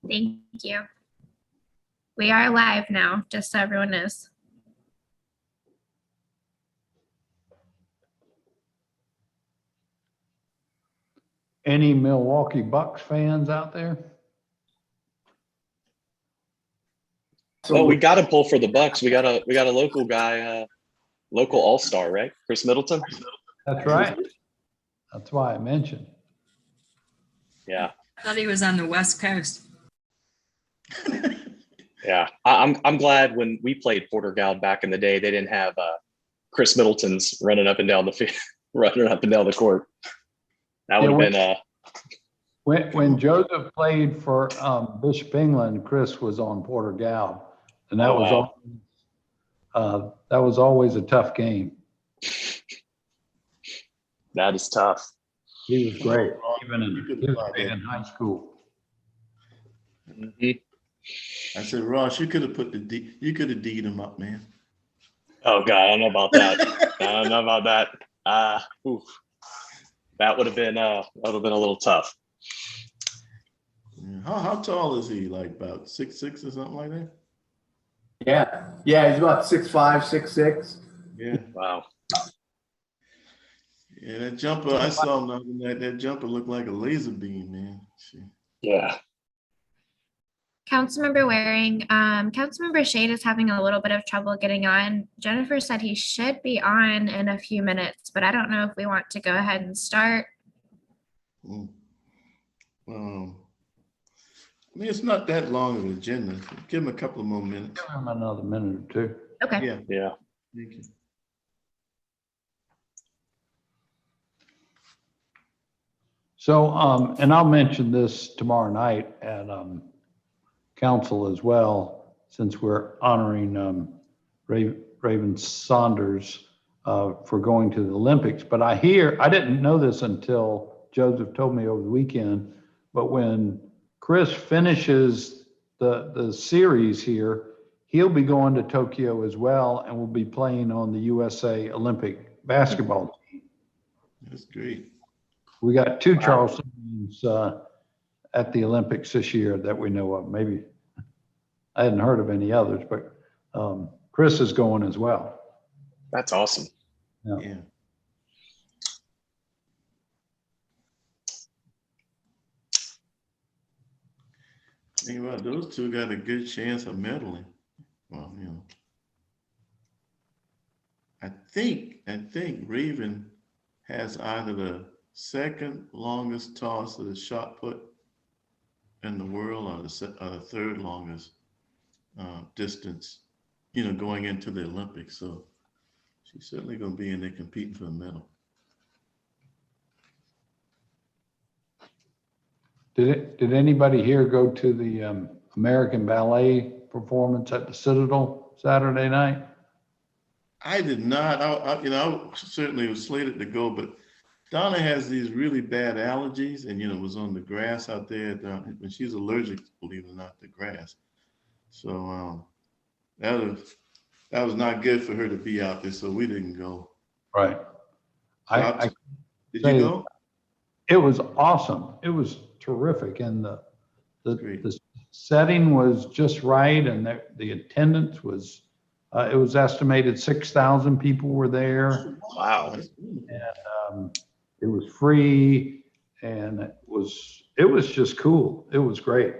Thank you. We are live now, just so everyone knows. Any Milwaukee Bucks fans out there? Well, we got to pull for the Bucks. We got a local guy, local all-star, right? Chris Middleton. That's right. That's why I mentioned. Yeah. I thought he was on the West Coast. Yeah. I'm glad when we played Porter-Gaud back in the day, they didn't have Chris Middleton's running up and down the field, running up and down the court. That would have been when Joseph played for Bishop England, Chris was on Porter-Gaud, and that was always a tough game. That is tough. He was great, even in high school. Mm-hmm. I said, Ross, you could have D'd him up, man. Oh God, I don't know about that. I don't know about that. Oof. That would have been a little tough. Yeah. How tall is he? Like about 6'6" or something like that? Yeah, he's about 6'5", 6'6". Yeah. Wow. Yeah, that jumper, I saw him the other night. That jumper looked like a laser beam, man. Yeah. Councilmember Waring, Councilmember Shade is having a little bit of trouble getting on. Jennifer said he should be on in a few minutes, but I don't know if we want to go ahead and start. I mean, it's not that long of an agenda. Give him a couple of more minutes. Give him another minute or two. Okay. Yeah. Thank you. So, and I'll mention this tomorrow night at council as well, since we're honoring Raven Saunders for going to the Olympics. But I didn't know this until Joseph told me over the weekend, but when Chris finishes the series here, he'll be going to Tokyo as well, and will be playing on the USA Olympic basketball team. That's great. We got two Charlestonians at the Olympics this year that we know of. Maybe I hadn't heard of any others, but Chris is going as well. That's awesome. Yeah. Think about it, those two got a good chance of medaling. Well, you know, I think Raven has either the second longest toss of the shot put in the world, or the third longest distance, you know, going into the Olympics. So she's certainly going to be in there competing for a medal. Did anybody here go to the American Ballet performance at the Citadel Saturday night? I did not. I certainly was slated to go, but Donna has these really bad allergies, and was on the grass out there, and she's allergic, believe it or not, to grass. So that was not good for her to be out there. So we didn't go. Right. Did you go? It was awesome. It was terrific, and the setting was just right, and the attendance was. It was estimated 6,000 people were there. Wow. And it was free, and it was just cool. It was great.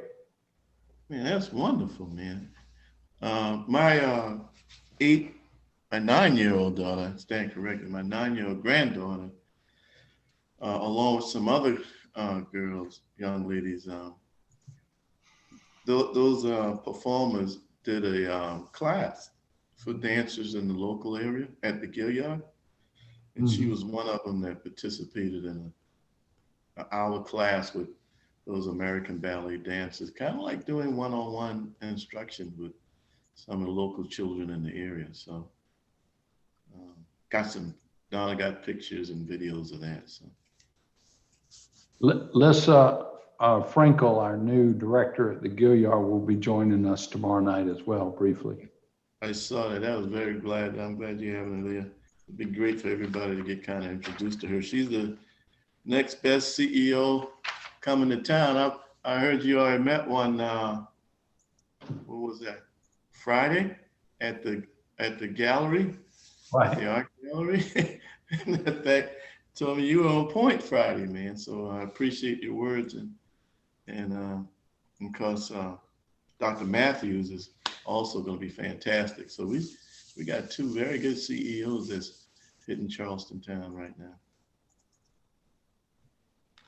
Man, that's wonderful, man. My 9-year-old daughter, I stand corrected, my 9-year-old granddaughter, along with some other girls, young ladies, those performers did a class for dancers in the local area at the Gilliard. And she was one of them that participated in an hour class with those American ballet dancers, kind of like doing one-on-one instruction with some of the local children in the area. So Donna got pictures and videos of that. So Lissa Frankel, our new director at the Gilliard, will be joining us tomorrow night as well, briefly. I saw that. I was very glad. I'm glad you're having her there. It'd be great for everybody to get kind of introduced to her. She's the next best CEO coming to town. I heard you already met one, what was that? Friday at the gallery, Right. the art gallery. And that told me you were on point Friday, man. So I appreciate your words and because Dr. Matthews is also going to be fantastic. So we got two very good CEOs that's hitting Charleston town right now.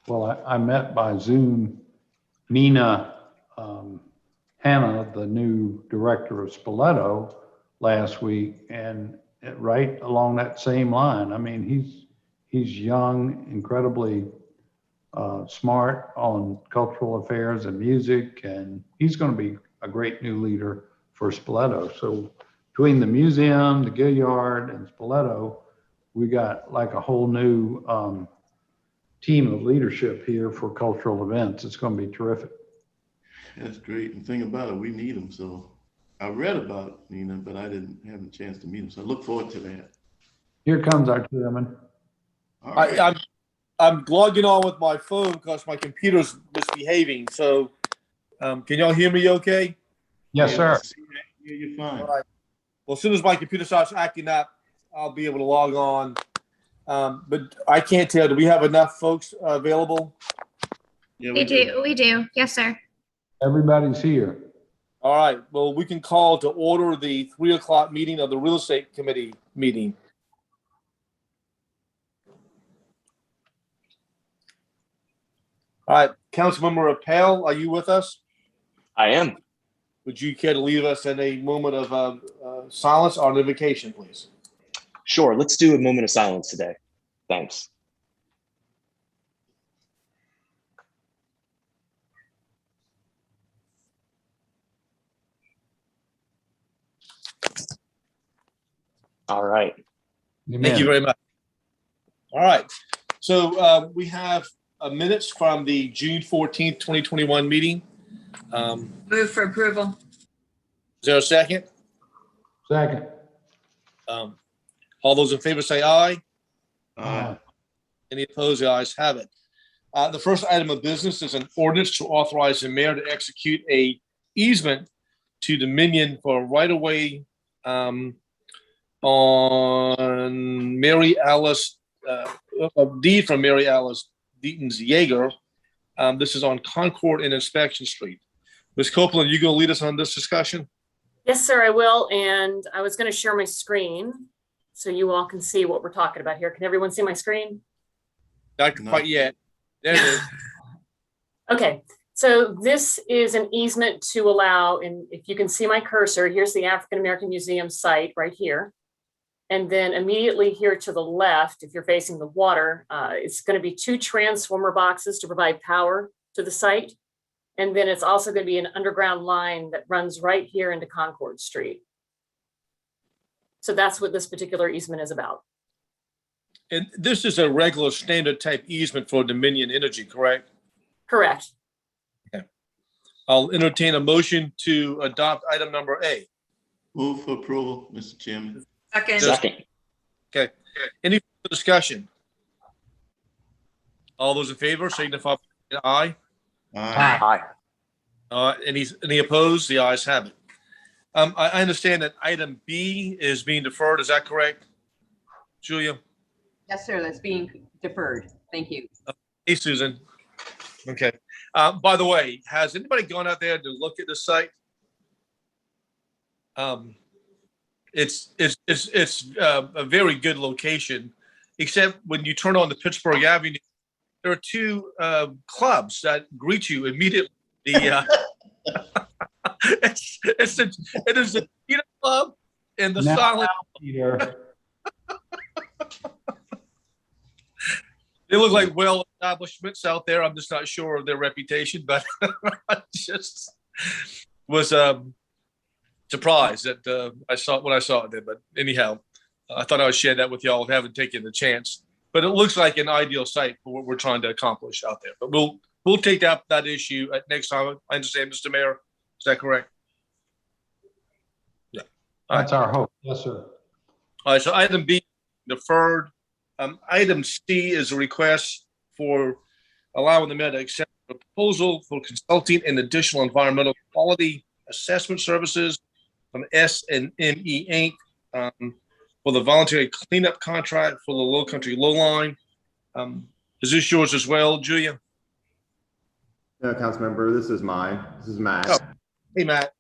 Well, I met by Zoom Nina Hanna, the new director of Spoleto, last week, and right along that same line. I mean, he's young, incredibly smart on cultural affairs and music, and he's going to be a great new leader for Spoleto. So between the museum, the Gilliard, and Spoleto, we got like a whole new team of leadership here for cultural events. It's going to be terrific. That's great. And the thing about it, we need them. So I read about Nina, but I didn't have a chance to meet him. So I look forward to that. Here comes our chairman. All right. I'm logging on with my phone because my computer's misbehaving. So can y'all hear me okay? Yes, sir. Yeah, you're fine. All right. Well, as soon as my computer starts acting up, I'll be able to log on. But I can't tell. Do we have enough folks available? Yeah, We do. Yes, sir. Everybody's here. All right. Well, we can call to order the 3 o'clock meeting of the Real Estate Committee meeting. All right. Councilmember Appel, are you with us? I am. Would you care to leave us in a moment of silence or invocation, please? Sure. Let's do a moment of silence today. Thanks. All right. Thank you very much. All right. So we have minutes from the June 14th, 2021 meeting. Move for approval. Is there a second? Second. All those in favor say aye. Aye. Any opposed? The ayes have it. The first item of business is an ordinance to authorize the mayor to execute a easement to Dominion for right-of-way on Mary Alice, a deed from Mary Alice Deetons Yeager. This is on Concord and Inspection Street. Ms. Copeland, you going to lead us on this discussion? Yes, sir, I will. And I was going to share my screen so you all can see what we're talking about here. Can everyone see my screen? Not quite yet. There it is. Okay, so this is an easement to allow, and if you can see my cursor, here's the African American Museum site right here. And then immediately here to the left, if you're facing the water, it's going to be 2 transformer boxes to provide power to the site. And then it's also going to be an underground line that runs right here into Concord Street. So that's what this particular easement is about. And this is a regular standard type easement for Dominion Energy, correct? Correct. Okay. I'll entertain a motion to adopt item number A. Move for approval, Mr. Chairman. Second. Second. Okay. Any further discussion? All those in favor signify by aye. Aye. Aye. Any opposed? The ayes have it. I understand that item B is being deferred. Is that correct, Julia? Yes, sir. That's being deferred. Thank you. Hey, Susan. Okay. By the way, has anybody gone out there to look at the site? It's a very good location, except when you turn on the Pittsburgh Avenue, there are 2 clubs that greet you immediately. It is the Peter Club and the Now, Silent. Peter. They look like well establishments out there. I'm just not sure of their reputation, but I just was surprised that I saw it there. But anyhow, I thought I would share that with y'all. Haven't taken the chance, but it looks like an ideal site for what we're trying to accomplish out there. But we'll take that issue at next time. I understand, Mr. Mayor. Is that correct? Yeah. That's our hope. Yes, sir. All right. So item B deferred. Item C is a request for allowing the mayor to accept proposal for consulting and additional environmental quality assessment services from S&ME Inc. For the voluntary cleanup contract for the Low Country Low Line. Is this yours as well, Julia? No, council member, this is mine. This is Matt. Oh, hey, Matt.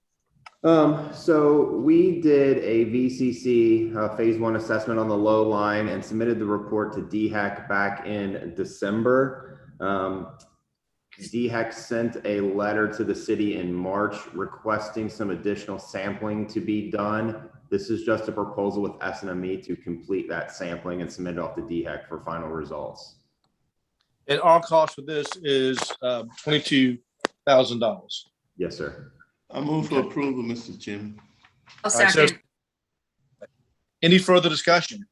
So we did a VCC phase 1 assessment on the low line and submitted the report to DHEC back in December. DHEC sent a letter to the city in March requesting some additional sampling to be done. This is just a proposal with S&ME to complete that sampling and submit it off to DHEC for final results. And our cost for this is $22,000. Yes, sir. I move for approval, Mr. Chairman. I'll All right, so second. any further discussion?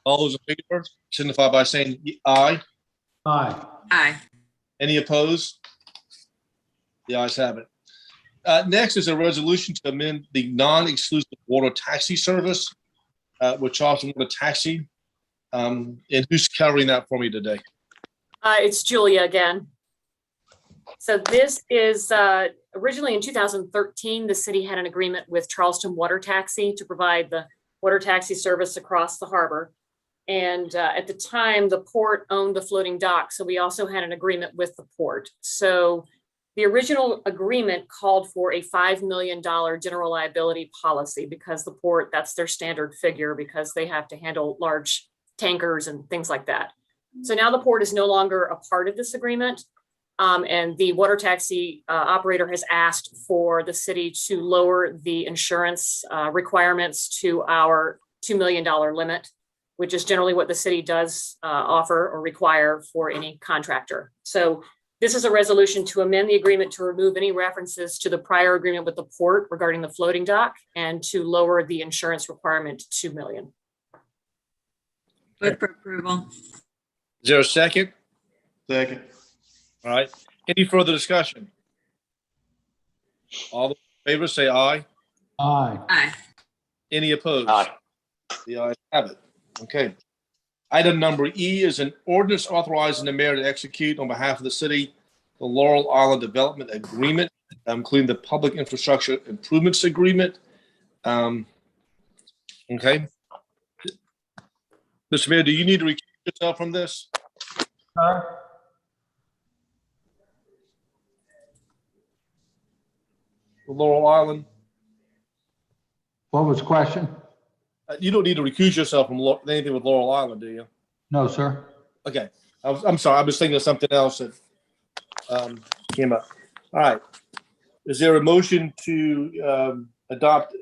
All those in favor signify by saying aye. Aye. Aye. Any opposed? The ayes have it. Next is a resolution to amend the non-exclusive water taxi service with Charleston Water Taxi. And who's covering that for me today? It's Julia again. So this is originally in 2013, the city had an agreement with Charleston Water Taxi to provide the water taxi service across the harbor. And at the time, the port owned the floating dock. So we also had an agreement with the port. So the original agreement called for a $5 million general liability policy because the port, that's their standard figure because they have to handle large tankers and things like that. So now the port is no longer a part of this agreement. And the water taxi operator has asked for the city to lower the insurance requirements to our $2 million limit, which is generally what the city does offer or require for any contractor. So this is a resolution to amend the agreement to remove any references to the prior agreement with the port regarding the floating dock and to lower the insurance requirement to $2 million. Move for approval. Is there a second? Second. All right. Any further discussion? All those in favor say aye. Aye. Aye. Any opposed? Aye. The ayes have it. Okay. Item number E is an ordinance authorizing the mayor to execute on behalf of the city the Laurel Island Development Agreement, including the Public Infrastructure Improvements Agreement. Okay. Mr. Mayor, do you need to recuse yourself from this? Laurel Island? What was the question? You don't need to recuse yourself from anything with Laurel Island, do you? No, sir. Okay. I'm sorry. I was thinking of something else that came up. All right. Is there a motion to adopt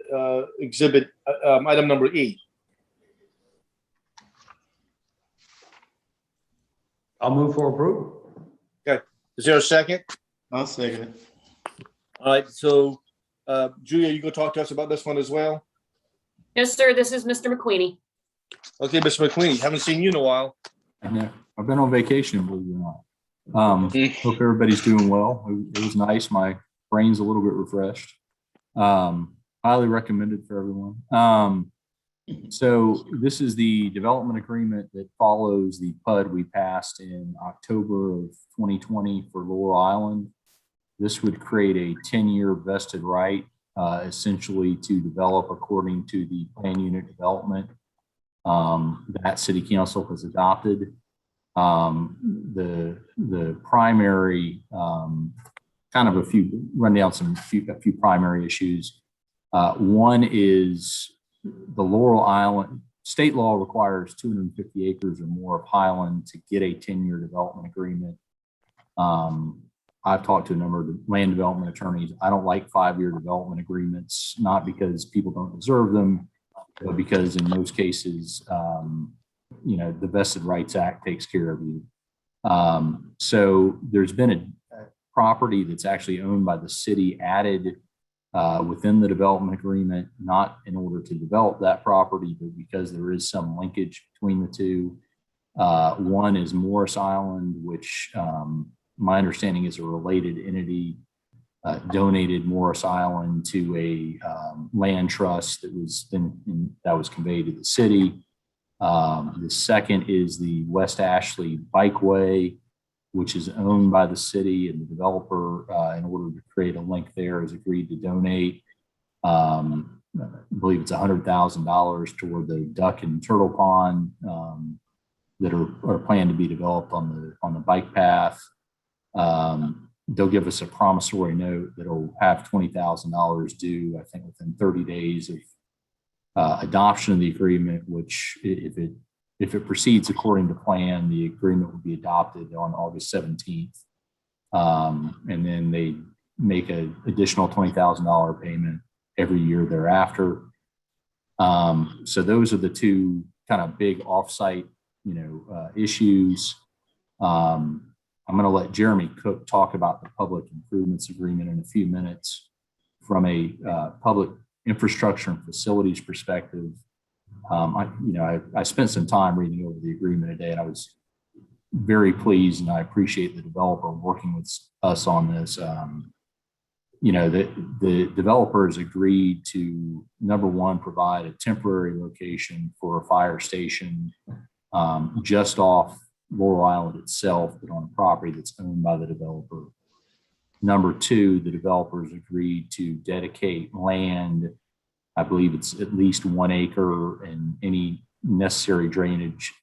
exhibit item number E? I'll move for approval. Okay. Is there a second? I'll second it. All right. So, Julia, you go talk to us about this one as well? Yes, sir. This is Mr. McQueenie. Okay, Mr. McQueen, haven't seen you in a while. I've been on vacation, believe it or not. Hope everybody's doing well. It was nice. My brain's a little bit refreshed. Highly recommended for everyone. So this is the development agreement that follows the PUD we passed in October of 2020 for Laurel Island. This would create a 10-year vested right, essentially to develop according to the plan unit development that City Council has adopted. The primary, kind of a few primary issues. One is the Laurel Island, state law requires 250 acres or more of highland to get a 10-year development agreement. I've talked to a number of land development attorneys. I don't like 5-year development agreements, not because people don't deserve them, but because in most cases, the Vested Rights Act takes care of you. So there's been a property that's actually owned by the city added within the development agreement, not in order to develop that property, but because there is some linkage between the two. One is Morris Island, which my understanding is a related entity donated Morris Island to a land trust that was conveyed to the city. The second is the West Ashley Bikeway, which is owned by the city, and the developer, in order to create a link there, has agreed to donate. I believe it's $100,000 toward the duck and turtle pond that are planned to be developed on the bike path. They'll give us a promissory note that'll have $20,000 due, I think, within 30 days of adoption of the agreement, which if it proceeds according to plan, the agreement will be adopted on August 17th. And then they make an additional $20,000 payment every year thereafter. So those are the two kind of big offsite, issues. I'm going to let Jeremy Cook talk about the public improvements agreement in a few minutes. From a public infrastructure and facilities perspective, I spent some time reading over the agreement today, and I was very pleased, and I appreciate the developer working with us on this. The developers agreed to, number one, provide a temporary location for a fire station just off Laurel Island itself, but on a property that's owned by the developer. Number two, the developers agreed to dedicate land, I believe it's at least 1 acre, and any necessary drainage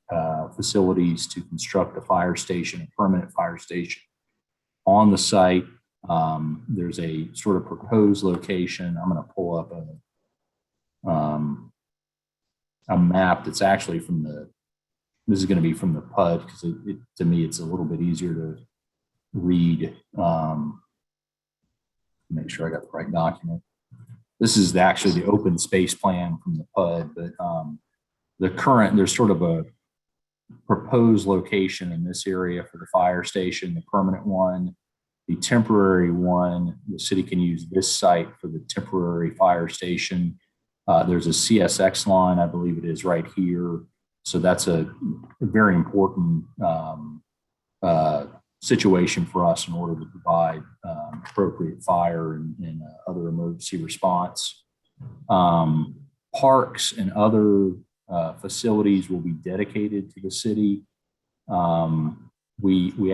facilities to construct a fire station, a permanent fire station on the site. There's a sort of proposed location. I'm going to pull up a map that's actually this is going to be from the PUD, because to me, it's a little bit easier to read. Make sure I got the right document. This is actually the open space plan from the PUD, but there's sort of a proposed location in this area for the fire station, the permanent one. The temporary one, the city can use this site for the temporary fire station. There's a CSX line, I believe it is right here. So that's a very important situation for us in order to provide appropriate fire and other emergency response. Parks and other facilities will be dedicated to the city. We've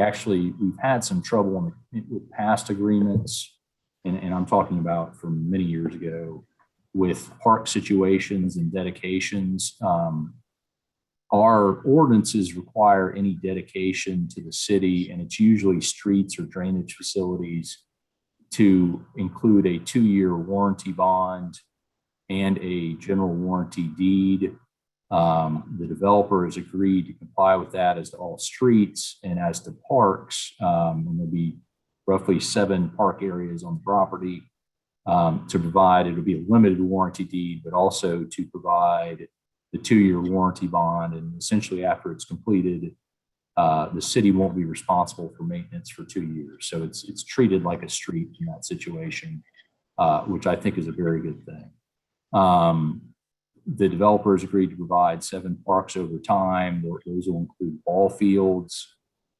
had some trouble with past agreements, and I'm talking about from many years ago, with park situations and dedications. Our ordinances require any dedication to the city, and it's usually streets or drainage facilities, to include a 2-year warranty bond and a general warranty deed. The developer has agreed to comply with that as to all streets, and as to parks, and there'll be roughly 7 park areas on the property, to provide, it'll be a limited warranty deed, but also to provide the 2-year warranty bond. And essentially after it's completed, the city won't be responsible for maintenance for 2 years. So it's treated like a street in that situation, which I think is a very good thing. The developers agreed to provide 7 parks over time. Those will include ball fields.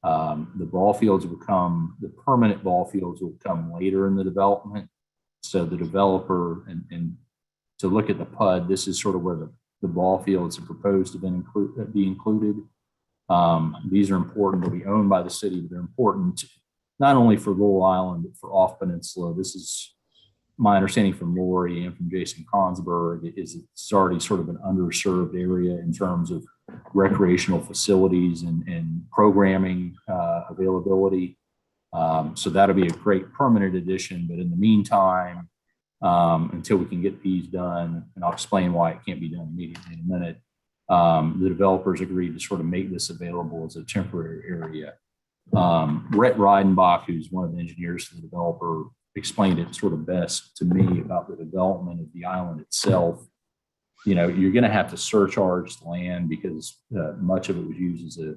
The ball fields the permanent ball fields will come later in the development. So the developer, and to look at the PUD, this is sort of where the ball fields are proposed to be included. These are important to be owned by the city, but they're important not only for Laurel Island, but for off peninsula. This is my understanding from Lori and from Jason Konsberg, is it's already sort of an underserved area in terms of recreational facilities and programming availability. So that'll be a great permanent addition. But in the meantime, until we can get these done, and I'll explain why it can't be done immediately in a minute, the developers agreed to sort of make this available as a temporary area. Rhett Reidenbach, who's one of the engineers to the developer, explained it sort of best to me about the development of the island itself. You're going to have to surcharge the land because much of it was used as a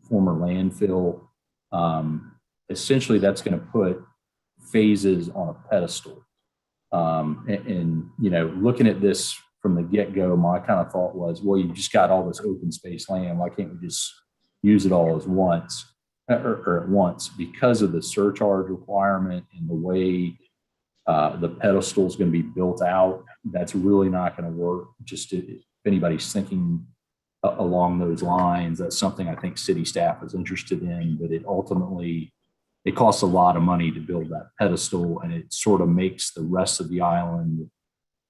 former landfill. Essentially, that's going to put phases on a pedestal. Looking at this from the get-go, my kind of thought was, well, you just got all this open space land. Why can't we just use it all at once? Because of the surcharge requirement and the way the pedestal is going to be built out, that's really not going to work. Just if anybody's thinking along those lines. That's something I think city staff is interested in, but it costs a lot of money to build that pedestal, and it sort of makes the rest of the island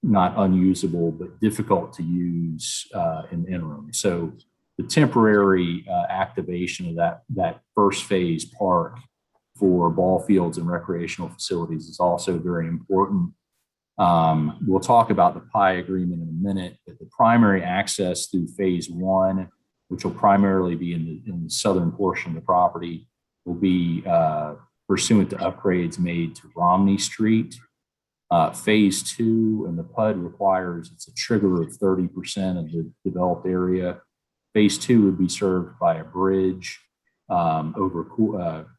not unusable, but difficult to use in the interim. So the temporary activation of that first phase park for ball fields and recreational facilities is also very important. We'll talk about the PI agreement in a minute, but the primary access through phase one, which will primarily be in the southern portion of the property, will be pursuant to upgrades made to Romney Street. Phase two and the PUD requires it's a trigger of 30% of the developed area. Phase two would be served by a bridge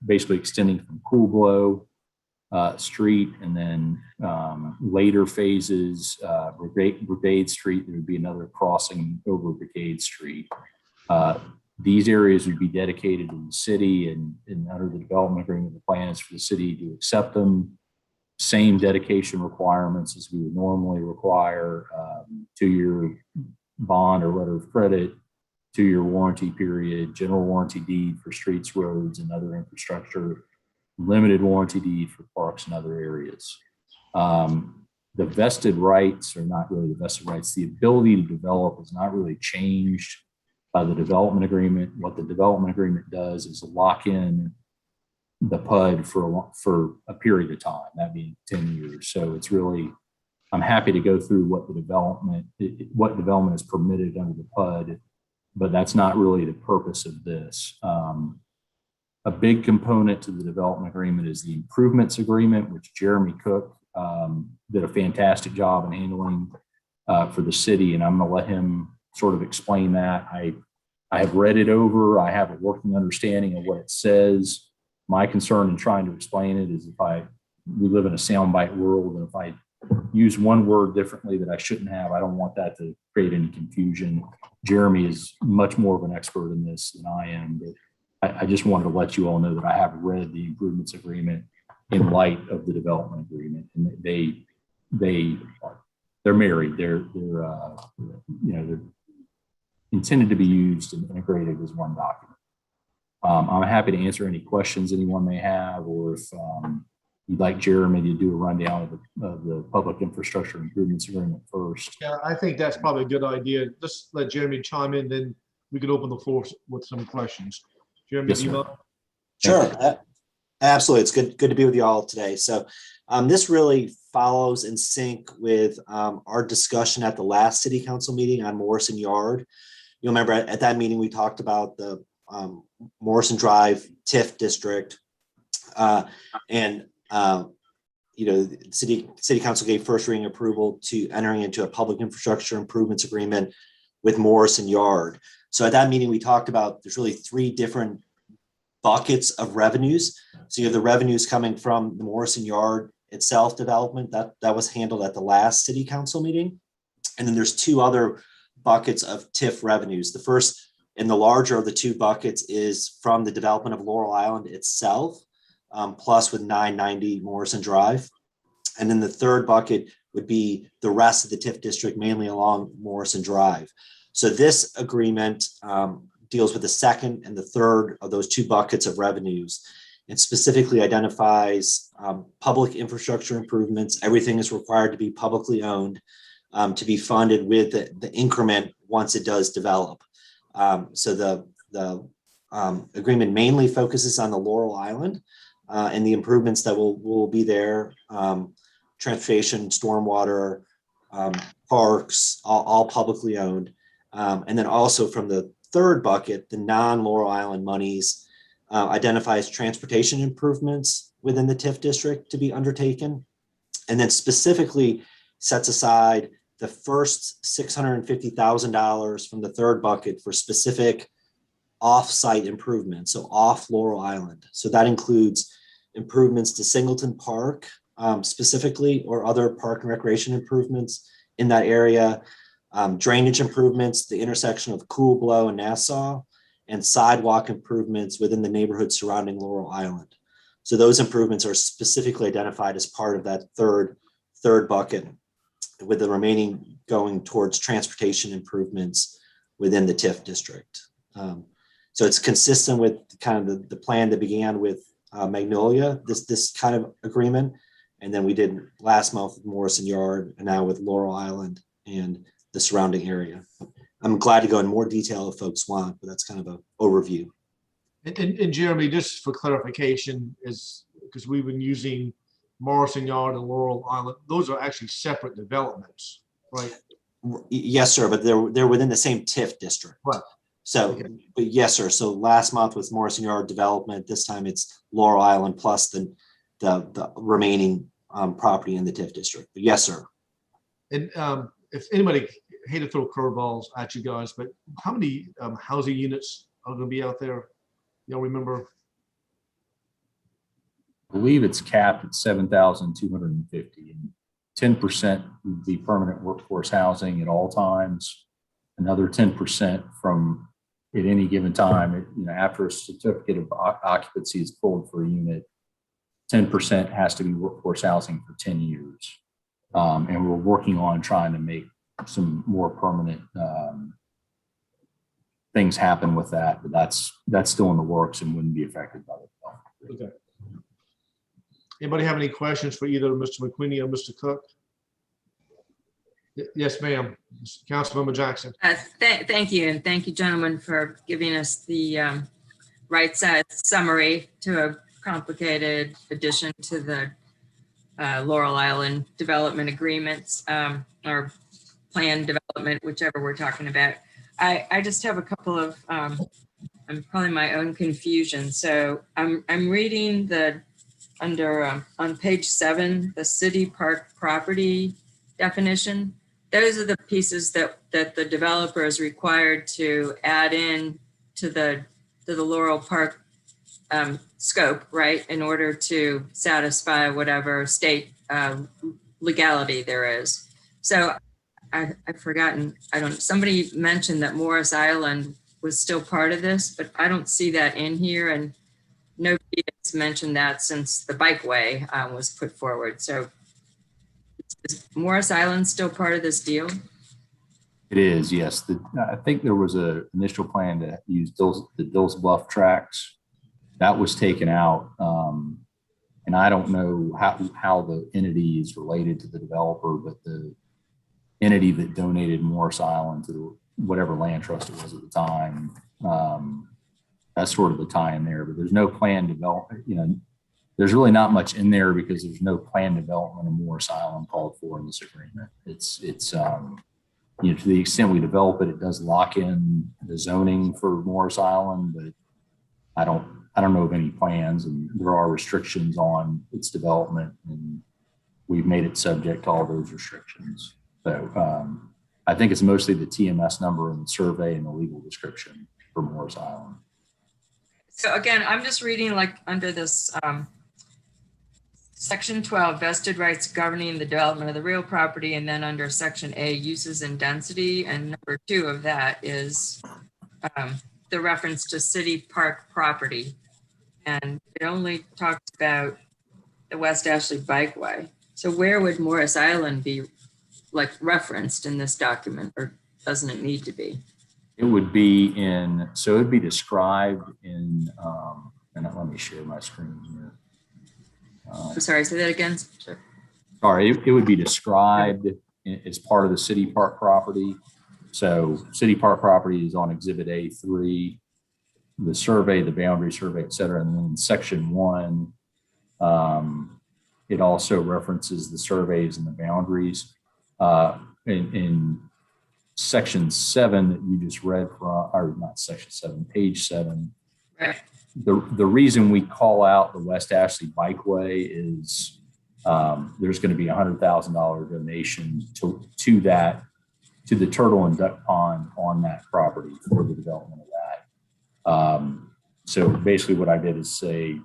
basically extending from Cool Blow Street, and then later phases, Brigade Street, there would be another crossing over Brigade Street. These areas would be dedicated to the city, and under the development agreement, the plan is for the city to accept them. Same dedication requirements as we would normally require, 2-year bond or letter of credit, 2-year warranty period, general warranty deed for streets, roads, and other infrastructure, limited warranty deed for parks and other areas. The vested rights are not really the vested rights. The ability to develop is not really changed by the development agreement. What the development agreement does is lock in the PUD for a period of time, that being 10 years. So it's really, I'm happy to go through what development is permitted under the PUD, but that's not really the purpose of this. A big component to the development agreement is the improvements agreement, which Jeremy Cook did a fantastic job in handling for the city, and I'm going to let him sort of explain that. I have read it over. I have a working understanding of what it says. My concern in trying to explain it is we live in a soundbite world, and if I use one word differently that I shouldn't have, I don't want that to create any confusion. Jeremy is much more of an expert in this than I am, but I just wanted to let you all know that I have read the improvements agreement in light of the development agreement, and they're married. They're intended to be used and integrated as one document. I'm happy to answer any questions anyone may have, or if you'd like Jeremy to do a rundown of the public infrastructure improvements agreement first. Yeah, I think that's probably a good idea. Just let Jeremy chime in, then we could open the floor with some questions. Jeremy, Yes, do you sir. know? Sure, absolutely. It's good to be with you all today. So this really follows in sync with our discussion at the last city council meeting on Morrison Yard. You'll remember at that meeting, we talked about the Morrison Drive TIF district, and the city council gave first reading approval to entering into a public infrastructure improvements agreement with Morrison Yard. So at that meeting, we talked about there's really 3 different buckets of revenues. So you have the revenues coming from the Morrison Yard itself development that was handled at the last city council meeting, and then there's 2 other buckets of TIF revenues. The first and the larger of the 2 buckets is from the development of Laurel Island itself, plus with 990 Morrison Drive. And then the third bucket would be the rest of the TIF district, mainly along Morrison Drive. So this agreement deals with the second and the third of those 2 buckets of revenues. It specifically identifies public infrastructure improvements. Everything is required to be publicly owned to be funded with the increment once it does develop. So the agreement mainly focuses on the Laurel Island and the improvements that will be there, transportation, stormwater, parks, all publicly owned. And then also from the third bucket, the non-Laurel Island monies identifies transportation improvements within the TIF district to be undertaken, and then specifically sets aside the first $650,000 from the third bucket for specific off-site improvements, so off Laurel Island. So that includes improvements to Singleton Park specifically, or other park and recreation improvements in that area, drainage improvements, the intersection of Cool Blow and Nassau, and sidewalk improvements within the neighborhood surrounding Laurel Island. So those improvements are specifically identified as part of that third bucket, with the remaining going towards transportation improvements within the TIF district. So it's consistent with kind of the plan that began with Magnolia, this kind of agreement. And then we did last month with Morrison Yard, and now with Laurel Island and the surrounding area. I'm glad to go in more detail if folks want, but that's kind of an overview. And Jeremy, just for clarification, is because we've been using Morrison Yard and Laurel Island, those are actually separate developments, right? Yes, sir, but they're within the same TIF district. Right. So, Okay. but yes, sir. So last month was Morrison Yard development. This time it's Laurel Island plus the remaining property in the TIF district. But yes, sir. And if anybody, hate to throw curveballs at you guys, but how many housing units are going to be out there? Y'all remember? I believe it's capped at 7,250, and 10% would be permanent workforce housing at all times. Another 10% from at any given time, after a certificate of occupancy is pulled for a unit, 10% has to be workforce housing for 10 years. And we're working on trying to make some more permanent things happen with that, but that's still in the works and wouldn't be affected by the Okay. Anybody have any questions for either Mr. McQueenie or Mr. Cook? Yes, ma'am. Councilmember Jackson. Thank you. And thank you, gentlemen, for giving us the right size summary to a complicated addition to the Laurel Island development agreements or plan development, whichever we're talking about. I just have a couple of, probably my own confusion. So I'm reading under on page 7, the city park property definition. Those are the pieces that the developer is required to add in to the Laurel Park scope, right, in order to satisfy whatever state legality there is. So I've forgotten, somebody mentioned that Morris Island was still part of this, but I don't see that in here, and nobody has mentioned that since the bikeway was put forward. So is Morris Island still part of this deal? It is, yes. I think there was an initial plan to use the Dills Bluff tracks. That was taken out. And I don't know how the entity is related to the developer, but the entity that donated Morris Island to whatever land trust it was at the time, that's sort of the tie in there, but there's no plan development, there's really not much in there because there's no plan development of Morris Island called for in this agreement. It's to the extent we develop it, it does lock in the zoning for Morris Island, but I don't know of any plans, and there are restrictions on its development, and we've made it subject to all those restrictions. So I think it's mostly the TMS number and the survey and the legal description for Morris Island. So again, I'm just reading like under this section 12, vested rights governing the development of the real property, and then under section A, uses and density, and number 2 of that is the reference to city park property. And it only talks about the West Ashley Bikeway. So where would Morris Island be like referenced in this document, or doesn't it need to be? It would be so it would be described in, and let me share my screen here. I'm sorry, say that again. Sure. Sorry, it would be described as part of the city park property. So city park property is on Exhibit A3, the survey, the boundary survey, et cetera. And then in section 1, it also references the surveys and the boundaries. In section 7 that you just read from, or not section 7, page 7. Right. The reason we call out the West Ashley Bikeway is there's going to be a $100,000 donation to the turtle and duck pond on that property for the development of that. So basically what I did is say,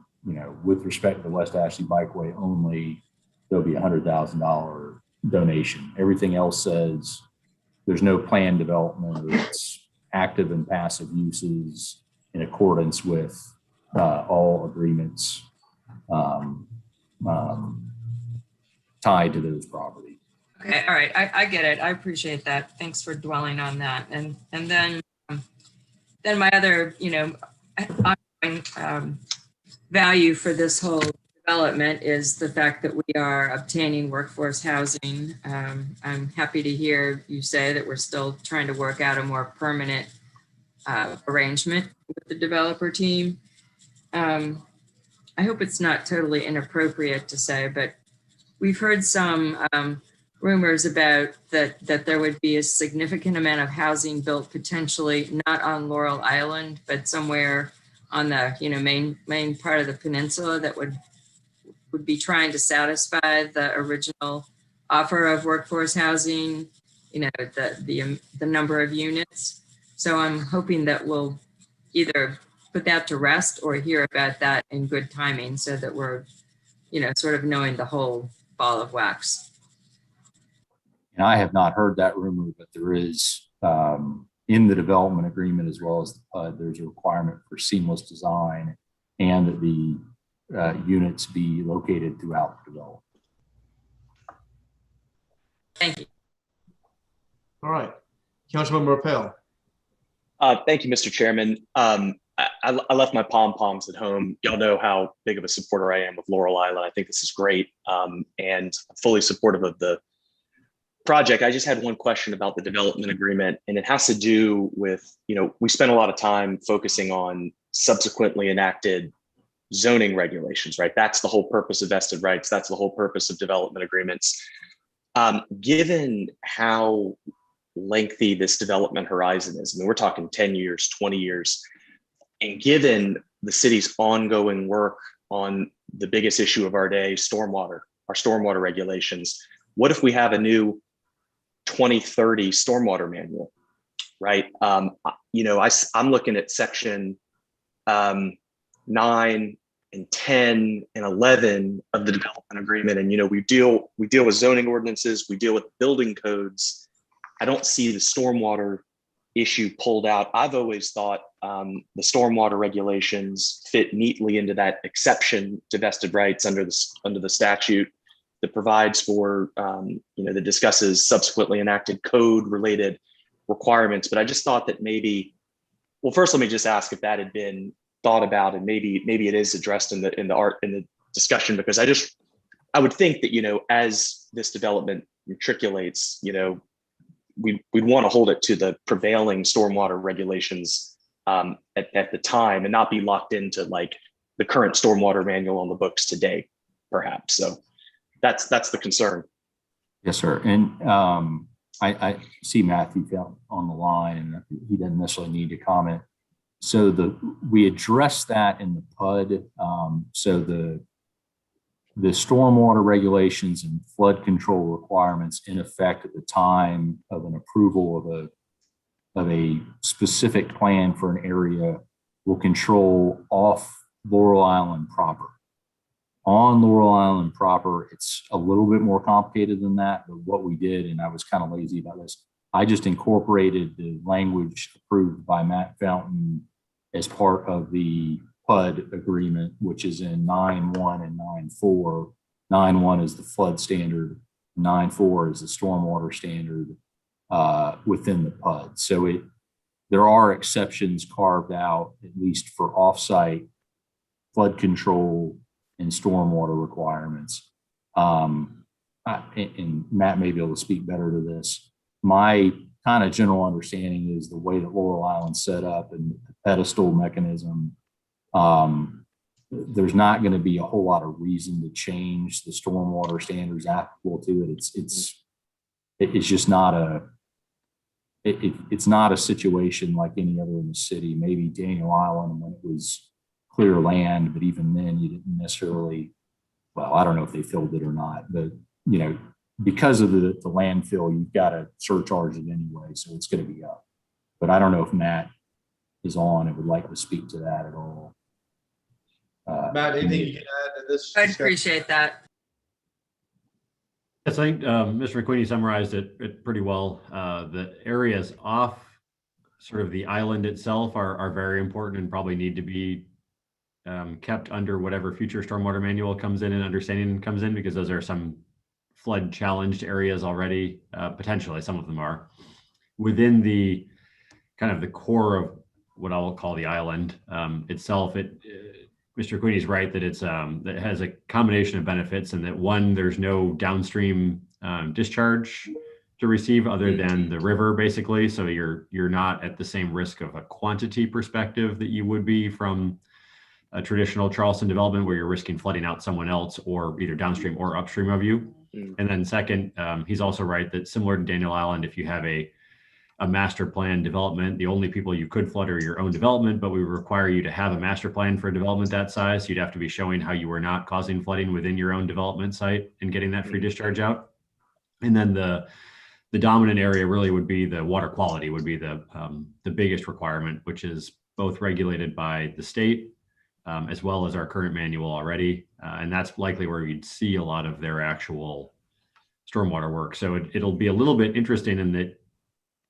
with respect to the West Ashley Bikeway only, there'll be a $100,000 donation. Everything else says there's no planned development, or it's active and passive uses in accordance with all agreements tied to those properties. Okay, all right, I get it. I appreciate that. Thanks for dwelling on that. And then then my other, ongoing, value for this whole development is the fact that we are obtaining workforce housing. I'm happy to hear you say that we're still trying to work out a more permanent arrangement with the developer team. I hope it's not totally inappropriate to say, but we've heard some rumors about that there would be a significant amount of housing built potentially not on Laurel Island, but somewhere on the main part of the peninsula that would be trying to satisfy the original offer of workforce housing, the number of units. So I'm hoping that we'll either put that to rest or hear about that in good timing so that we're, sort of knowing the whole ball of wax. And I have not heard that rumor, but there is in the development agreement as well as the PUD, there's a requirement for seamless design and that the units be located throughout the development. Thank you. All right, Councilmember Rappel. Thank you, Mr. Chairman. I left my pom-poms at home. Y'all know how big of a supporter I am of Laurel Island. I think this is great, and I'm fully supportive of the project. I just had one question about the development agreement, and it has to do with, we spent a lot of time focusing on subsequently enacted zoning regulations, right? That's the whole purpose of vested rights. That's the whole purpose of development agreements. Given how lengthy this development horizon is, I mean, we're talking 10 years, 20 years, and given the city's ongoing work on the biggest issue of our day, our stormwater regulations, what if we have a new 2030 stormwater manual, right? I'm looking at section 9 and 10 and 11 of the development agreement. And, we deal with zoning ordinances, we deal with building codes. I don't see the stormwater issue pulled out. I've always thought the stormwater regulations fit neatly into that exception to vested rights under the statute that provides for, that discusses subsequently enacted code related requirements. But I just thought that maybe, well, first, let me just ask if that had been thought about, and maybe it is addressed in the discussion, because I would think that, as this development matriculates, we'd want to hold it to the prevailing stormwater regulations at the time and not be locked into like the current stormwater manual on the books today, perhaps. So that's the concern. Yes, sir. And I see Matthew on the line, and he doesn't necessarily need to comment. So we addressed that in the PUD. So the stormwater regulations and flood control requirements in effect at the time of an approval of a specific plan for an area will control off Laurel Island proper. On Laurel Island proper, it's a little bit more complicated than that, but what we did, and I was kind of lazy about this, I just incorporated the language approved by Matt Fountain as part of the PUD agreement, which is in 9.1 and 9.4. 9.1 is the flood standard, 9.4 is the stormwater standard within the PUD. So there are exceptions carved out, at least for offsite flood control and stormwater requirements. And Matt may be able to speak better to this. My kind of general understanding is the way that Laurel Island's set up and the pedestal mechanism, there's not going to be a whole lot of reason to change the stormwater standards applicable to it. It's just not it's not a situation like any other in the city. Maybe Daniel Island when it was clear land, but even then you didn't necessarily, well, I don't know if they filled it or not, but because of the landfill, you've got to surcharge it anyway, so it's going to be up. But I don't know if Matt is on and would like to speak to that at all. Matt, anything you can add to this? I'd appreciate that. Yes, I think Mr. McQueenie summarized it pretty well. The areas off sort of the island itself are very important and probably need to be kept under whatever future stormwater manual comes in and understanding comes in, because those are some flood challenged areas already, potentially some of them are. Within the kind of the core what I'll call the island itself. Mr. Queenie is right that that has a combination of benefits, and that one, there's no downstream discharge to receive other than the river, basically. So you're not at the same risk of a quantity perspective that you would be from a traditional Charleston development, where you're risking flooding out someone else, or either downstream or upstream of you. And then second, he's also right that similar to Daniel Island, if you have a master plan development, the only people you could flood are your own development, but we require you to have a master plan for a development that size. You'd have to be showing how you were not causing flooding within your own development site and getting that free discharge out. And then the dominant area really would be the water quality would be the biggest requirement, which is both regulated by the state as well as our current manual already. And that's likely where you'd see a lot of their actual stormwater work. So it'll be a little bit interesting in that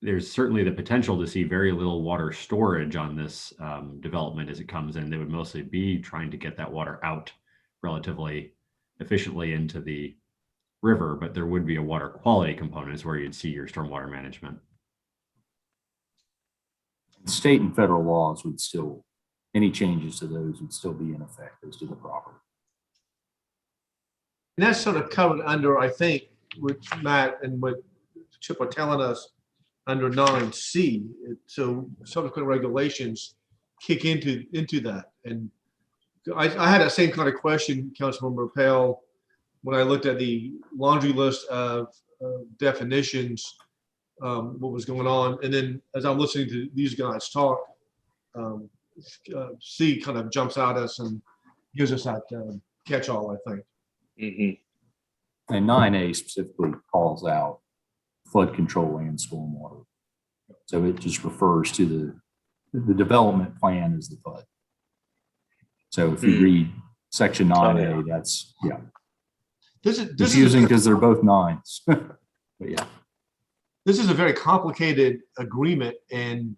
there's certainly the potential to see very little water storage on this development as it comes in. They would mostly be trying to get that water out relatively efficiently into the river, but there would be a water quality component is where you'd see your stormwater management. State and federal laws would still, any changes to those would still be in effect as to the property. And that's sort of covered under, I think, what Matt and what Chip are telling us under 9C. So subsequent regulations kick into that. And I had that same kind of question, Councilmember Pell, when I looked at the laundry list of definitions, what was going on. And then as I'm listening to these guys talk, C kind of jumps out at us and gives us that catch-all, I think. Mm-hmm. And 9A specifically calls out flood control and stormwater. So it just refers to the development plan as the flood. So if you read section 9A, that's, yeah. This is confusing because they're both nines. But yeah. This is a very complicated agreement. And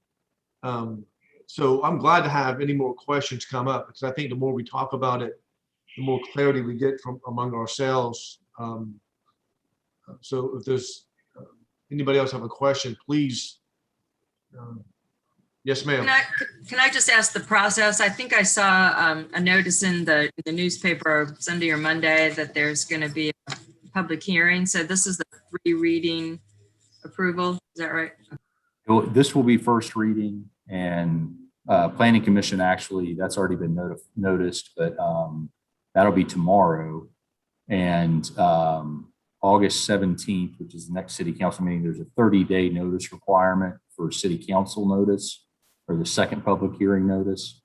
so I'm glad to have any more questions come up, because I think the more we talk about it, the more clarity we get from among ourselves. So if there's anybody else have a question, please. Yes, ma'am. Can I just ask the process? I think I saw a notice in the newspaper Sunday or Monday that there's going to be a public hearing. So this is the re-reading approval. Is that right? This will be first reading, and Planning Commission, actually, that's already been noticed, but that'll be tomorrow. And August 17th, which is the next city council meeting, there's a 30-day notice requirement for city council notice, or the second public hearing notice.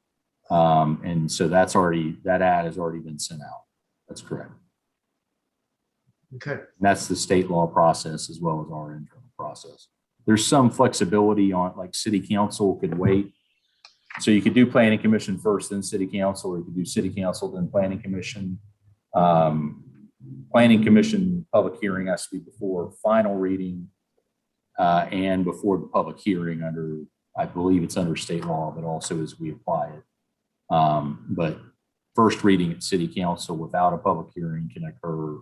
And so that ad has already been sent out. That's correct. Okay. And that's the state law process as well as our internal process. There's some flexibility on, like, city council could wait. So you could do planning commission first, then city council, or you could do city council, then planning commission. Planning commission public hearing has to be before final reading and before the public hearing under, I believe it's under state law, but also as we apply it. But first reading at city council without a public hearing can occur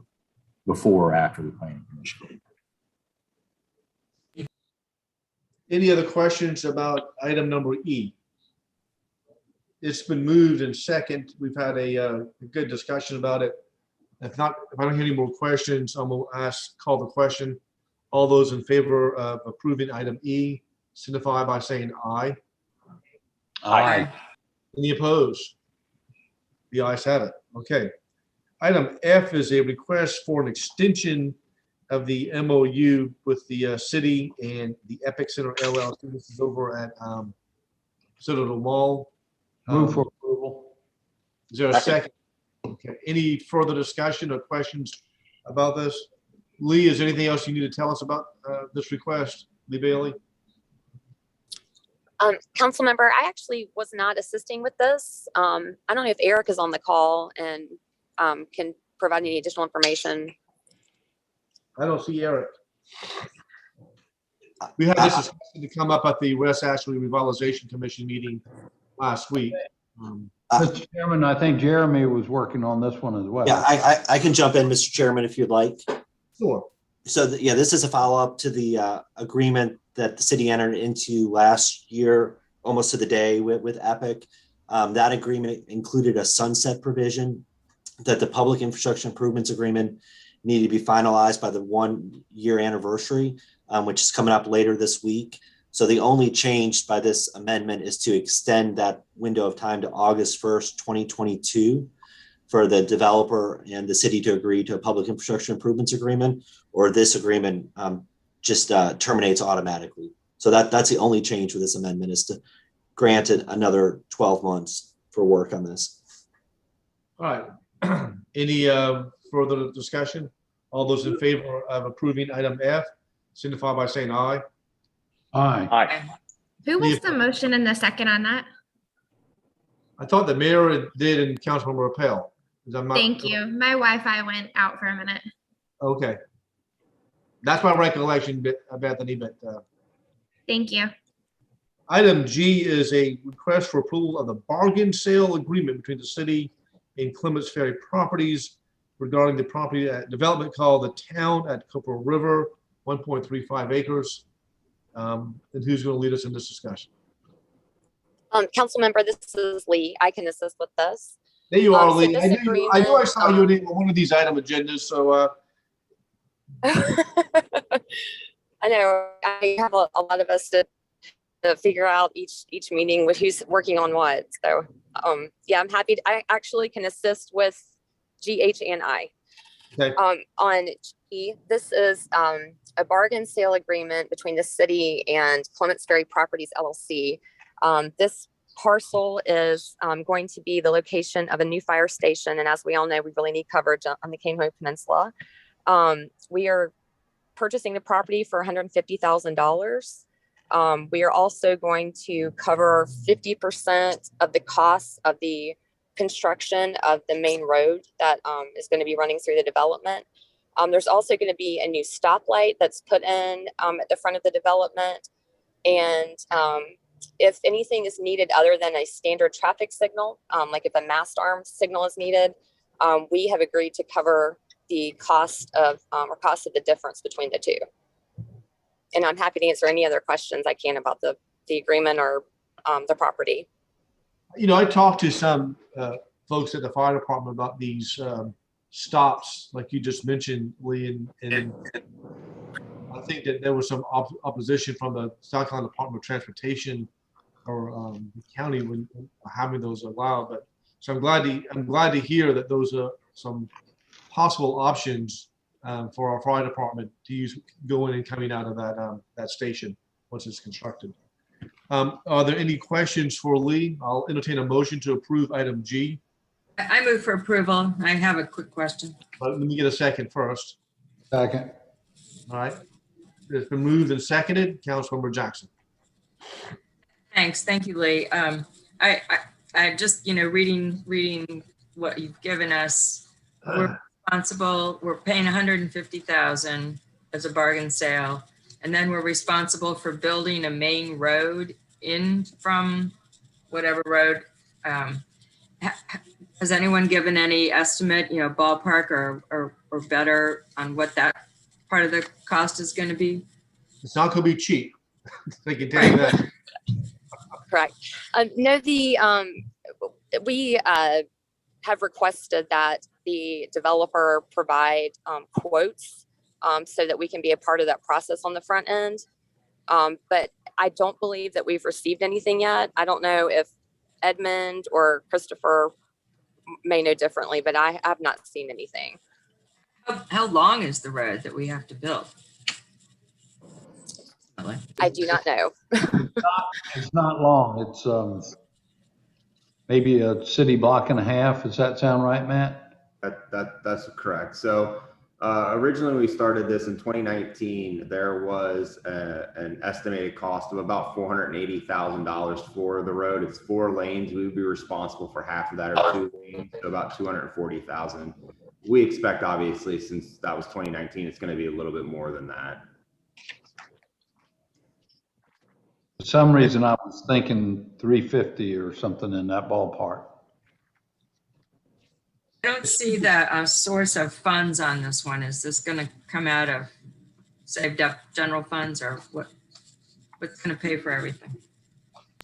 before or after the planning commission. Any other questions about item number E? It's been moved and second. We've had a good discussion about it. If I don't hear any more questions, I'm going to call the question. All those in favor of approving item E, signify by saying aye. Aye. Any opposed? The ayes have it. Okay. Item F is a request for an extension of the MOU with the city and the Epic Center LLC. This is over at Citadel Mall. Move for approval. Is there a second? Okay. Any further discussion or questions about this? Lee, is there anything else you need to tell us about this request? Lee Bailey? Council member, I actually was not assisting with this. I don't know if Eric is on the call and can provide any additional information. I don't see Eric. We had this discussion to come up at the West Ashley Revitalization Commission meeting last week. Mr. Chairman, I think Jeremy was working on this one as well. Yeah, I can jump in, Mr. Chairman, if you'd like. Sure. So this is a follow-up to the agreement that the city entered into last year almost to the day with Epic. That agreement included a sunset provision that the public infrastructure improvements agreement needed to be finalized by the 1-year anniversary, which is coming up later this week. So the only change by this amendment is to extend that window of time to August 1st, 2022 for the developer and the city to agree to a public infrastructure improvements agreement, or this agreement just terminates automatically. So that's the only change with this amendment, is to grant it another 12 months for work on this. All right. Any further discussion? All those in favor of approving item F, signify by saying aye. Aye. Aye. Who was the motion and the second on that? I thought the mayor did and Councilmember Rappel. Is that my- Thank you. My Wi-Fi went out for a minute. Okay. That's my recollection, Bethany, but Thank you. item G is a request for approval of the bargain sale agreement between the city and Clements Ferry Properties regarding the property development called the Town at Cooper River, 1.35 acres. And who's going to lead us in this discussion? Council member, this is Lee. I can assist with this. There you are, So Lee. this I knew I saw you agreement, on one of these item agendas, so I know I have a lot of us to figure out each meeting with who's working on what. So yeah, I'm happy. I actually can assist with GH and I. Okay. On G, this is a bargain sale agreement between the city and Clements Ferry Properties LLC. This parcel is going to be the location of a new fire station. And as we all know, we really need coverage on the Canehoe Peninsula. We are purchasing the property for $150,000. We are also going to cover 50% of the costs of the construction of the main road that is going to be running through the development. There's also going to be a new stoplight that's put in at the front of the development. And if anything is needed other than a standard traffic signal, like if a mast arm signal is needed, we have agreed to cover the cost of the difference between the two. And I'm happy to answer any other questions I can about the agreement or the property. you know, I talked to some folks at the fire department about these stops, like you just mentioned, Lee, and I think that there was some opposition from the South Carolina Department of Transportation or the county when having those allowed. But so I'm glad to hear that those are some possible options for our fire department to use going and coming out of that station once it's constructed. Are there any questions for Lee? I'll entertain a motion to approve item G. I move for approval. I have a quick question. Let me get a second first. Second. All right. It's been moved and seconded. Councilmember Jackson. Thanks. Thank you, Lee. I just, reading what you've given us, we're responsible, we're paying $150,000 as a bargain sale. And then we're responsible for building a main road in from whatever road. Has anyone given any estimate, ballpark or better on what that part of the cost is going to be? It's not going to be cheap. I can tell you that. Correct. No, we have requested that the developer provide quotes so that we can be a part of that process on the front end. But I don't believe that we've received anything yet. I don't know if Edmund or Christopher may know differently, but I have not seen anything. How long is the road that we have to build? I do not know. It's not long. It's maybe a city block and a half. Does that sound right, Matt? That's correct. So originally we started this in 2019. There was an estimated cost of about $480,000 for the road. It's 4 lanes. We would be responsible for half of that, or 2 lanes, so about $240,000. We expect, obviously, since that was 2019, it's going to be a little bit more than that. For some reason, I was thinking 350 or something in that ballpark. I don't see the source of funds on this one. Is this going to come out of saved up general funds, or what's going to pay for everything?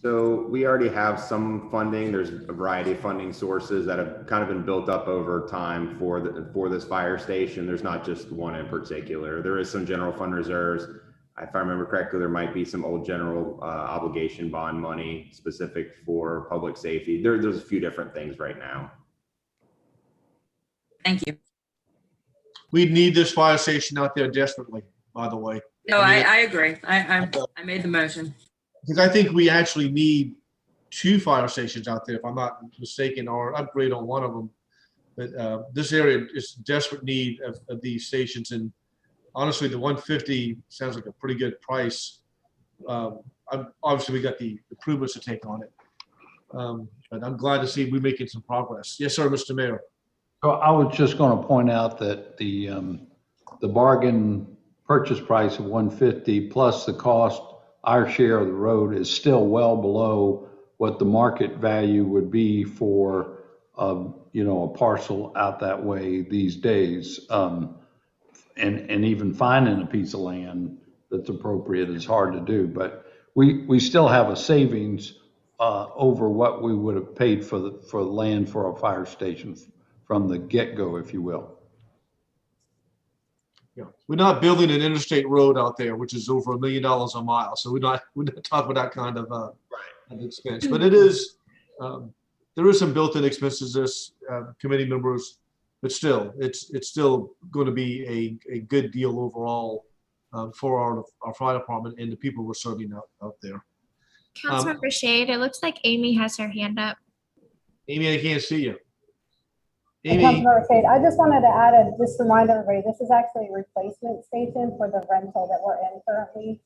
So we already have some funding. There's a variety of funding sources that have kind of been built up over time for this fire station. There's not just one in particular. There is some general fund reserves. If I remember correctly, there might be some old general obligation bond money specific for public safety. There's a few different things right now. Thank you. We need this fire station out there desperately, by the way. No, I agree. I made the motion. Because I think we actually need 2 fire stations out there, if I'm not mistaken, or upgrade on one of them. But this area is desperate need of these stations. And honestly, the 150 sounds like a pretty good price. Obviously, we got the improvements to take on it. But I'm glad to see we're making some progress. Yes, sir, Mr. Mayor. So I was just going to point out that the bargain purchase price of 150 plus the cost, our share of the road, is still well below what the market value would be for a parcel out that way these days. And even finding a piece of land that's appropriate is hard to do. But we still have a savings over what we would have paid for the land for a fire station from the get-go, if you will. Yeah, we're not building an interstate road out there, which is over $1 million a mile. So we're not talking about that kind of expense. But it is there is some built-in expenses as committee members, but still, it's still going to be a good deal overall for our fire department and the people we're serving out there. Councilmember Shade, it looks like Amy has her hand up. Amy, I can't see you. Amy. Councilmember Shade, I just wanted to just remind everybody, this is actually a replacement station for the rental that we're in currently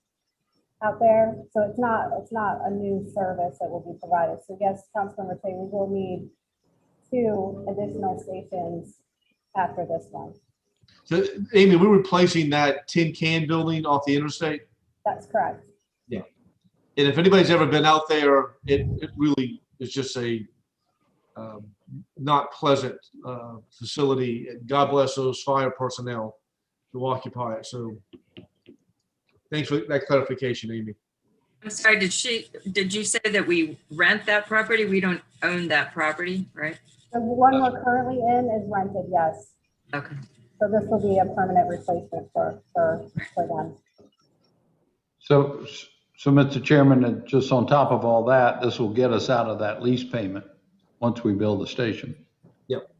out there. So it's not a new service that will be provided. So yes, Councilmember Shade, we will need 2 additional stations after this one. So, Amy, we're replacing that tin can building off the interstate? That's correct. Yeah. And if anybody's ever been out there, it really is just a not pleasant facility. God bless those fire personnel who occupy it. So thanks for that clarification, Amy. I'm sorry, did you say that we rent that property? We don't own that property, right? The one we're currently in is rented, yes. Okay. So this will be a permanent replacement for them. So Mr. Chairman, just on top of all that, this will get us out of that lease payment once we build the station. Yep.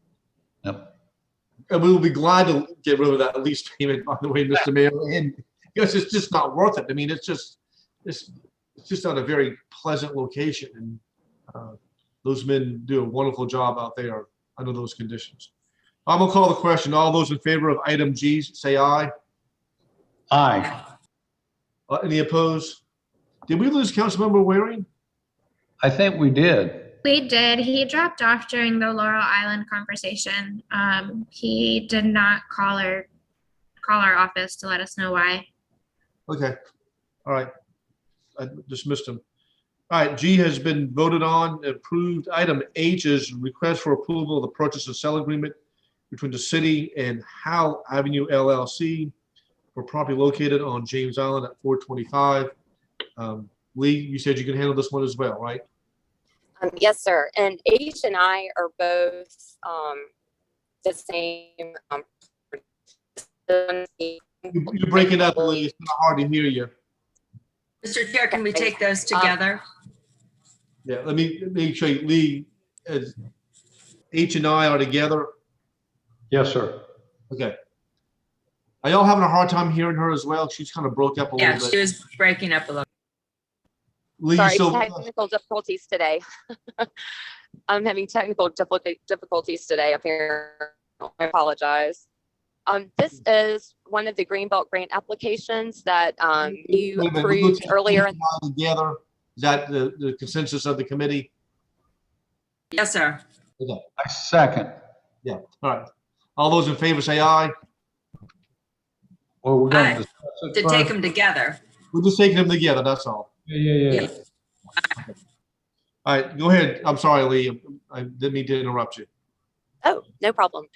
Yep. And we will be glad to get rid of that lease payment, by the way, Mr. Mayor, and because it's just not worth it. I mean, it's just not a very pleasant location, and those men do a wonderful job out there under those conditions. I'm gonna call the question. All those in favor of item G, say aye. Aye. Any opposed? Did we lose Councilmember Waring? I think we did. We did. He dropped off during the Laurel Island conversation. He did not call our office to let us know why. Okay. All right. I dismissed him. All right. G has been voted on, approved. Item H is request for approval of the purchase and sale agreement between the city and Howell Avenue LLC for property located on James Island at 425. Lee, you said you can handle this one as well, right? Yes, sir. And H and I are both the same. You're breaking up, Lee. It's kind of hard to hear you. Mr. Chair, can we take those together? Yeah, let me make sure Lee, as H and I are together. Yes, sir. Okay. Are y'all having a hard time hearing her as well? She's kind of broke up a little bit. Yeah, she was breaking up a little. Lee, sorry, technical difficulties today. I'm having technical difficulties today up here. I apologize. This is one of the Greenbelt grant applications that you approved earlier. Together, is that the consensus of the committee? Yes, sir. Okay. I second. Yeah. All right. All those in favor say aye. Well, we're going to discuss it to first. take them together. We're just taking them together. That's all. Yeah. Okay. All right. Go ahead. I'm sorry, Lee. I didn't mean to interrupt you. Oh, no problem.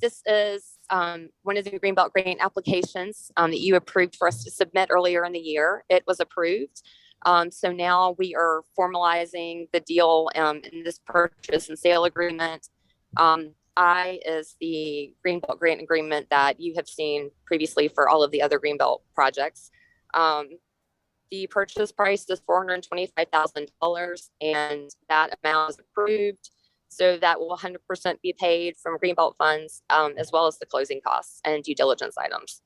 This is one of the Greenbelt grant applications that you approved for us to submit earlier in the year. It was approved. So now we are formalizing the deal in this purchase and sale agreement. I is the Greenbelt grant agreement that you have seen previously for all of the other Greenbelt projects. The purchase price is $425,000, and that amount is approved. So that will 100% be paid from Greenbelt funds, as well as the closing costs and due diligence items.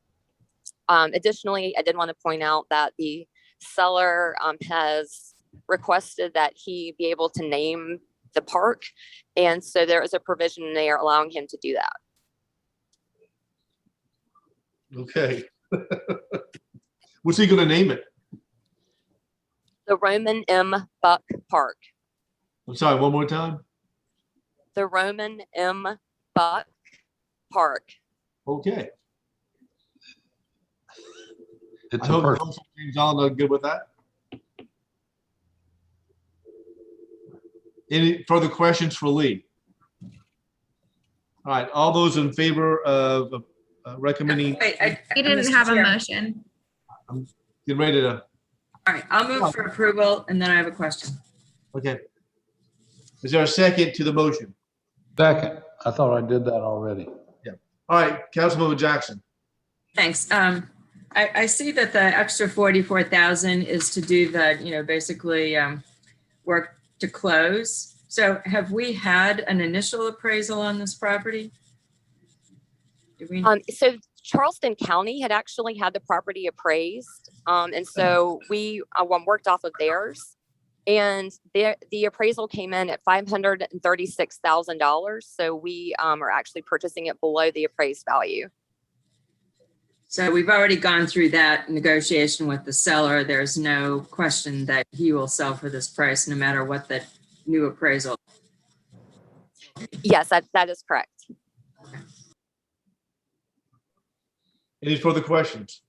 Additionally, I did want to point out that the seller has requested that he be able to name the park. And so there is a provision there allowing him to do that. Okay. What's he going to name it? The Roman M. Buck Park. I'm sorry, one more time. The Roman M. Buck Park. Okay. It's I a hope person. Councilman James Allen are good with that. Any further questions for Lee? All right, all those in favor of recommending. He didn't have a motion. I'm getting ready to. All right, I'll move for approval, and then I have a question. Okay. Is there a second to the motion? Second. I thought I did that already. Yeah. All right, Councilmember Jackson. Thanks. I see that the extra 44,000 is to do the, basically work to close. So have we had an initial appraisal on this property? So Charleston County had actually had the property appraised. And so we worked off of theirs. And the appraisal came in at $536,000. So we are actually purchasing it below the appraised value. So we've already gone through that negotiation with the seller. There's no question that he will sell for this price, no matter what the new appraisal. Yes, that is correct. Any further questions?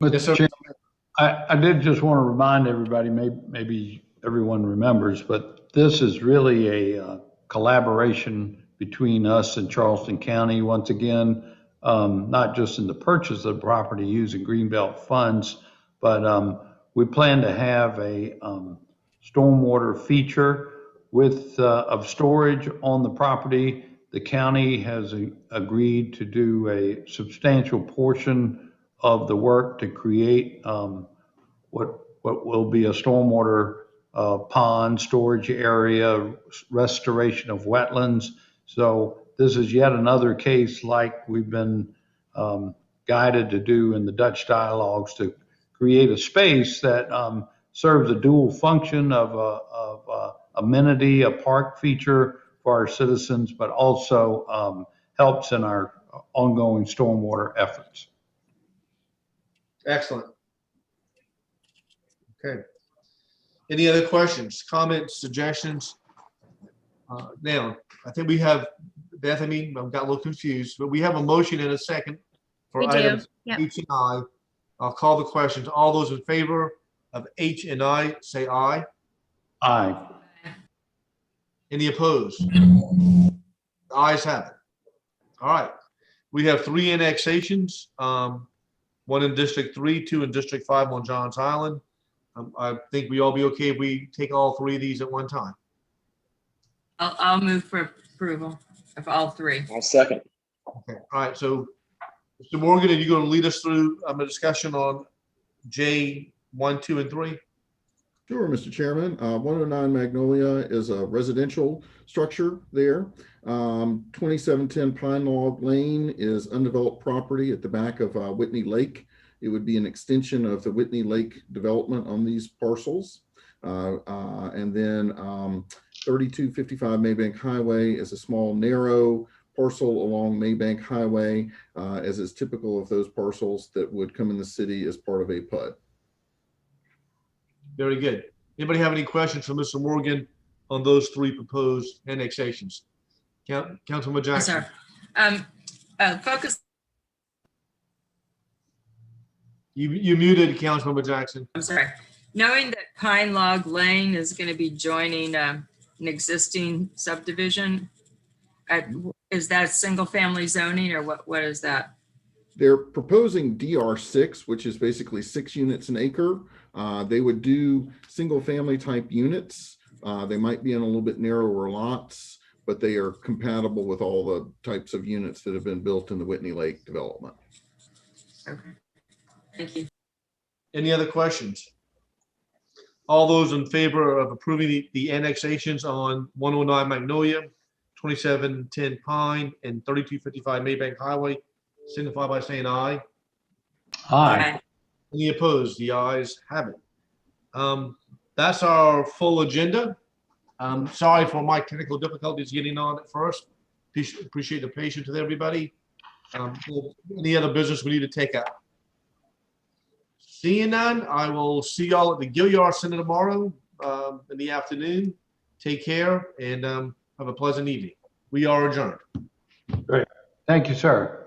Mr. Yes, sir. Chairman, I did just want to remind everybody, maybe everyone remembers, but this is really a collaboration between us and Charleston County. Once again, not just in the purchase of the property using Greenbelt funds, but we plan to have a stormwater feature of storage on the property. The county has agreed to do a substantial portion of the work to create what will be a stormwater pond storage area, restoration of wetlands. So this is yet another case like we've been guided to do in the Dutch dialogues to create a space that serves a dual function of amenity, a park feature for our citizens, but also helps in our ongoing stormwater efforts. Excellent. Okay. Any other questions, comments, suggestions? Now, I think we have, Bethany, I got a little confused, but we have a motion and a second for We do, items yep. H and I. I'll call the questions. All those in favor of H and I, say aye. Aye. Any opposed? The ayes have it. All right. We have 3 annexations, 1 in District 3, 2 in District 5 on Johns Island. I think we all be okay if we take all 3 of these at one time. I'll move for approval of all 3. I'll second. Okay. All right. So, Mr. Morgan, are you going to lead us through a discussion on J 1, 2, and 3? Sure, Mr. Chairman. 109 Magnolia is a residential structure there. 2710 Pine Log Lane is undeveloped property at the back of Whitney Lake. It would be an extension of the Whitney Lake development on these parcels. And then 3255 Maybank Highway is a small, narrow parcel along Maybank Highway, as is typical of those parcels that would come in the city as part of a PUD. Very good. Anybody have any questions for Mr. Morgan on those 3 proposed annexations? Councilman Jackson. Yes, sir. Focus. You muted, Councilman Jackson. I'm sorry. Knowing that Pine Log Lane is going to be joining an existing subdivision, is that single family zoning or what is that? They're proposing DR6, which is basically 6 units an acre. They would do single family type units. They might be in a little bit narrower lots, but they are compatible with all the types of units that have been built in the Whitney Lake development. Okay. Thank you. Any other questions? All those in favor of approving the annexations on 109 Magnolia, 2710 Pine, and 3255 Maybank Highway, signify by saying aye. Aye. Any opposed? The ayes have it. That's our full agenda. Sorry for my technical difficulties getting on at first. Appreciate the patience with everybody. Any other business we need to take out? Seeing none, I will see y'all at the Gilliard Center tomorrow in the afternoon. Take care and have a pleasant evening. We are adjourned. Great. Thank you, sir.